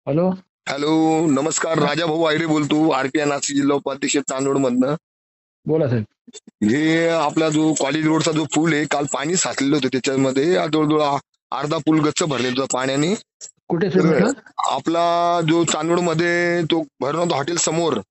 Hello. Hello. नमस्कार. हा, राजा भाऊ आयरे बोलतो, आरपीआय नाशिक जिल्हा उपाध्यक्ष चांदोड मधनं. बोला साहेब. हे आपला जो कॉलेज रोडचा जो पूल आहे, काल पाणी साचलेलं होतं त्याच्यामध्ये. जवळजवळ अर्धा पूल गच्च भरलेला होता पाण्याने. कुठे साहेब तर म्हटलं? आपला जो चांदोड मध्ये तो भरनाथ हॉटेल समोर हा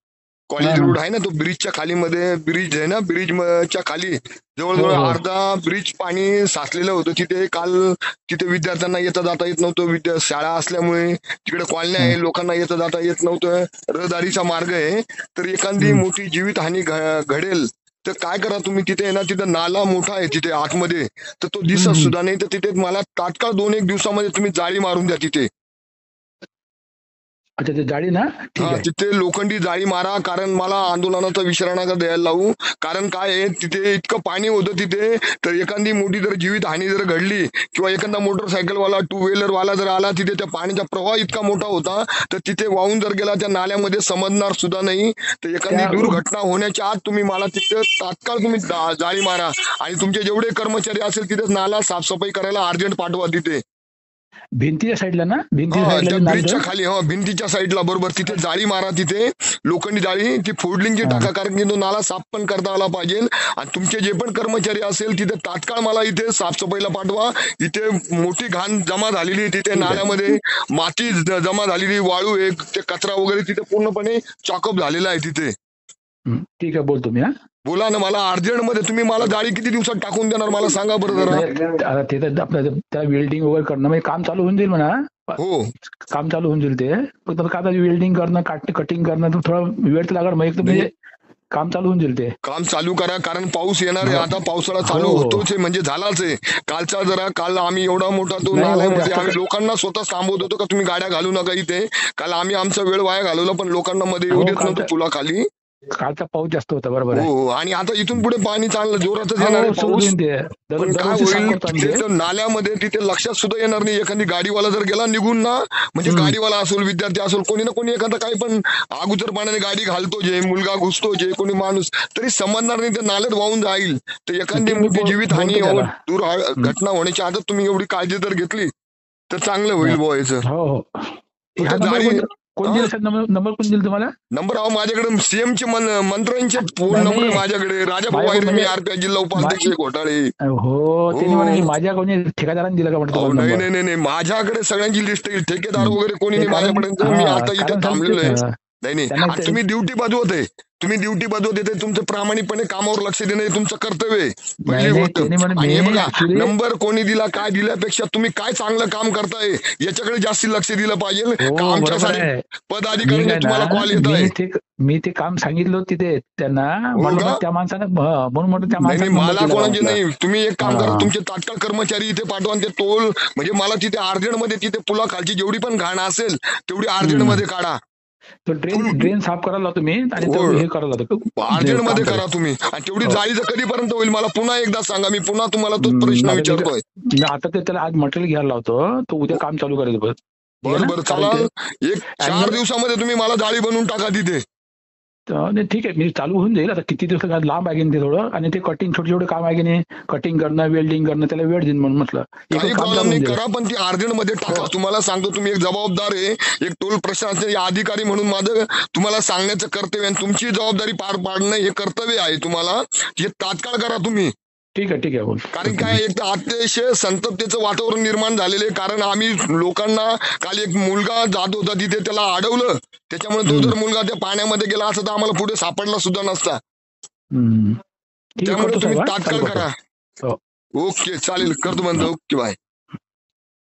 कॉलेज हा. रोड आहे ना, तो ब्रिजच्या खाली मध्ये ब्रिज आहे ना, ब्रिजच्या खाली हो जवळजवळ हो. अर्धा ब्रिज पाणी साचलेलं होतं तिथे. काल तिथे विद्यार्थ्यांना येता जाता येत नव्हतं. शाळा असल्यामुळे तिकडे कॉलन्या हं, आहे, लोकांना येता जाता येत नव्हतं. रहदारीचा मार्ग आहे. तर एखादी हं, मोठी जीवितहानी घडेल तर काय करा तुम्ही. तिथे आहे ना, तिथे नाला मोठा आहे तिथे आतमध्ये, तर तो हं, दिसत हं. सुद्धा नाही. तर तिथे मला तात्काळ 2-1 दिवसामध्ये तुम्ही जाळी मारून द्या तिथे. अच्छा, ते जाळी ना. ठीक हा, आहे. तिथे लोखंडी जाळी मारा, कारण मला आंदोलनाचा विश्राणा नका द्यायला लावू. कारण काय आहे, तिथे इतकं पाणी होतं तिथे. तर एखादी मोठी जर जीवित हानी जर घडली किंवा एखादा मोटरसायकलवाला, टू व्हीलर वाला जर आला तिथे, त्या पाण्याचा प्रवाह इतका मोठा होता, तर तिथे वाहून जर गेला त्या नाल्यामध्ये समजणार सुद्धा नाही. तर एखादी त्या दुर्घटना होण्याच्या आत तुम्ही मला तिथे तात्काळ तुम्ही जाळी मारा. आणि तुमचे जेवढे कर्मचारी असेल तिथे नाला साफसफाई करायला अर्जंट पाठवा तिथे. भिंतीच्या साईडला ना, भिंतीच्या हा, साईडला त्या जे नाली ब्रिजच्या तर. खाली, हा, भिंतीच्या साईडला बरोबर तिथे जाळी मारा. तिथे लोखंडी जाळी ती फोडलिंगची हा. टाका, कारण की तो नाला साफ पण करता आला पाहिजे. आणि तुमचे जे पण कर्मचारी असेल तिथे तात्काळ मला इथे साफसफाईला पाठवा. इथे मोठी घाण जमा झालेली आहे तिथे ठीक आहे. नाल्यामध्ये. माती जमा झालेली, वाळू आहे, ते कचरा वगैरे तिथे पूर्णपणे चॉकअप झालेला आहे तिथे. ठीक आहे, बोलतो मी. हा. बोला ना, मला अर्जंट मध्ये तुम्ही मला जाळी किती दिवसात टाकून देणार मला सांगा बरं जरा. नाही, आता ते तर आपलं त्या वेल्डिंग वगैरे करणं म्हणजे काम चालू होऊन जाईल म्हणा. हो. काम चालू होऊन जाईल ते. फक्त काय आता वेल्डिंग करणं, कटिंग करणं तर थोडा वेळ तर लागणार. मग एक तर नाही, म्हणजे काम चालू होऊन जाईल ते. काम चालू करा, कारण पाऊस येणार आहे हो आता. पावसाळा हो चालू हो. होतोच आहे, म्हणजे झालाच आहे. काल आम्ही एवढा मोठा तो नाही हो, नाल्यामध्ये जास्त आम्ही लोकांना स्वतः थांबवत होतो का तुम्ही गाड्या घालू नका इथे. काल आम्ही आमचा वेळ वाया घालवला, पण लोकांना मध्ये येऊ हो. देत नव्हतो पुलाखाली. कालचा पाऊस जास्त होता, बरोबर हो आहे. हो. आणि आता इथून पुढे पाणी चांगलं जोरातच हो येणार आहे हो, सुरू पाऊस. होईल ते. पण काय दरवर्षी साफ होईल, करतो आम्ही ते ते. तर नाल्यामध्ये तिथे लक्षात सुद्धा येणार नाही. एखादी गाडीवाला जर गेला निघून ना, म्हणजे हम्म. गाडीवाला असेल, विद्यार्थी असेल, कोणी ना कोणी एखादा काही पण अगोदरपणाने गाडी घालतो, जे मुलगा घुसतो, जे कोणी माणूस, तरी समजणार नाही, त्या नाल्यात वाहून जाईल. तर एखादी ते मी मोठी जीवितहानी बोलतो त्याला. हम्म. घटना होण्याच्या आधी तुम्ही एवढी काळजी जर घेतली तर चांगलं हा. होईल बुवा याचं. हो हो. फक्त ह्या नंबर जाळी. कोण हा, दिला साहेब? नंबर कोण दिला तुम्हाला? नंबर अहो माझ्याकडे सीएमचे मंत्र्यांचे फोन नाही नंबर आहे नाही, माझ्याकडे. राजा भाऊ माझ्याकडून आहे रे, मी म्हणजे आरपीआय जिल्हा उपाध्यक्ष घोटाळे. हो, ते नाही हो. म्हणे माझ्या कोणी ठेकेदाराने दिला का म्हटलं अहो तुम्हाला नाही नंबर? नाही नाही नाही, माझ्याकडे सगळ्यांची लिस्ट येईल. ठेकेदार हम्म. वगैरे कोणी ते नाही कारण माझ्यापर्यंत. मी हा आता इथे कारण साहेब ते थांबलेलो आहे. नाही नाही, त्यांना आणि तुम्ही ड्युटी बजवते. तुम्ही ड्युटी बजवते, तुमचं प्रामाणिकपणे कामावर लक्ष देणं हे तुमचं कर्तव्य आहे, पहिली नाही नाही, गोष्ट. ते नाही म्हणे. आणि हे मी बघा, ऍक्च्युली नंबर कोणी दिला काय दिल्यापेक्षा तुम्ही काय चांगलं काम करताय याच्याकडे जास्ती लक्ष दिलं पाहिजे. हो का बरोबर आमच्यासारखे आहे. मी पदाधिकाऱ्यांचे काय ना, तुम्हाला कॉल येत मी आहे. ते मी ते काम सांगितलं होतं तिथे त्यांना. हो म्हटलं मग का? त्या माणसानं म्हणून म्हटलं त्या नाही नाही, माणसाने नंबर मला दिला का कोणाचे म्हटलं. नाही. तुम्ही एक काम करा, हा. तुमचे तात्काळ कर्मचारी इथे पाठवा. आणि ते टोल म्हणजे मला तिथे अर्जंट मध्ये तिथे पुलाखालची जेवढी पण घाण असेल तेवढी अर्जंट हम्म. मध्ये काढा. तो ड्रेन फुल ड्रेन साफ करायला लावतो मी, आणि तो हे करायला लावतो. अर्जंट मध्ये काम करा करेल. तुम्ही. आणि तेवढी हो. जाळीचं कधीपर्यंत होईल मला पुन्हा एकदा सांगा. मी पुन्हा तुम्हाला तोच प्रश्न विचारतोय. आता ते त्याला आज मटेरियल घ्यायला लावतो, तो उद्या काम चालू करायचं बस. ठीक आहे बरं ना, बरं, कारण चला. ते एक 4 अॅन्युअल. दिवसामध्ये तुम्ही मला जाळी बनवून टाका तिथे. नाही, ठीक आहे, मी चालू होऊन जाईल. आता किती दिवस लांब आहे की नाही ते थोडं, आणि ते कटिंग छोटे छोटे काम आहे की नाही, कटिंग करणं, वेल्डिंग करणं, त्याला वेळ देईन म्हणून म्हटलं एक काही काम प्रॉब्लेम चालू नाही, होऊन जाईल. करा. पण ती अर्जंट मध्ये हो. टाका. तुम्हाला सांगतो, तुम्ही एक जबाबदार आहे, एक टोल प्रशासनाचे अधिकारी म्हणून माझं तुम्हाला सांगण्याचं कर्तव्य आहे. तुमची जबाबदारी पार पाडणं हे कर्तव्य आहे तुम्हाला. हे तात्काळ करा तुम्ही. ठीक आहे, बोल कारण करतो मी. काय, एक तर अतिशय संतप्तेचं वातावरण निर्माण झालेलं आहे. कारण आम्ही लोकांना, काल एक मुलगा जात होता तिथे, त्याला अडवलं. त्याच्यामुळे तो हम्म. जर मुलगा त्या पाण्यामध्ये गेला असता तर आम्हाला पुढे सापडला सुद्धा नसता. हम्म. ठीक आहे, त्यामुळे करतो तुम्ही साहेब. हा, चालू तात्काळ करतो. करा. हो. ओके, चालेल, करतो बंद. Okay, bye.